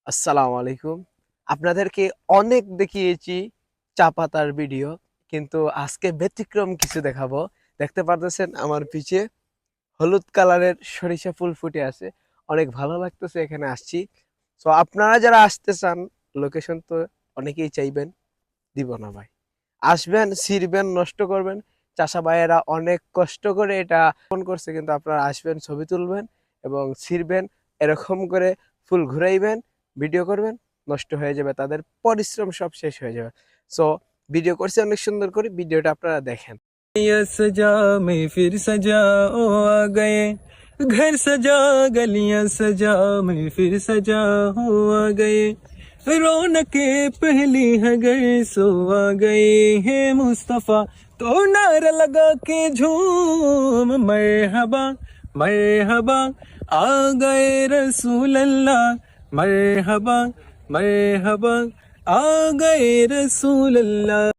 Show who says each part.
Speaker 1: আসসালামু আলাইকুম। আপনাদেরকে অনেক দেখিয়েছি চা পাতার ভিডিও, কিন্তু আজকে ব্যতিক্রম কিছু দেখাবো। দেখতে পারতেছেন আমার পিছে হলুদ কালারের সরিষা ফুল ফুটে আছে। অনেক ভালো লাগতেছে এখানে আসছি। সো আপনারা যারা আসতে চান, লোকেশন তো অনেকেই চাইবেন, দিব না ভাই। আসবেন, ছিঁড়বেন, নষ্ট করবেন। চাষা ভাইয়েরা অনেক কষ্ট করে এটা ফোন করছে, কিন্তু আপনারা আসবেন, ছবি তুলবেন এবং ছিঁড়বেন, এরকম করে ফুল ঘুরাইবেন, ভিডিও করবেন, নষ্ট হয়ে যাবে, তাদের পরিশ্রম সব শেষ হয়ে যাবে। সো ভিডিও করছি অনেক সুন্দর করে, ভিডিওটা আপনারা দেখেন।
Speaker 2: सजा में फिर सजा ओ आ गए घर सजा गलियां सजा में फिर सजा हो आ गए रौनके पहली है घर सो आ गए हैं मुस्तफा तो नारा लगा के झूम मरहबा मरहबा आ गए रसूल अल्लाह मरहबा मरहबा आ गए रसूल अल्लाह।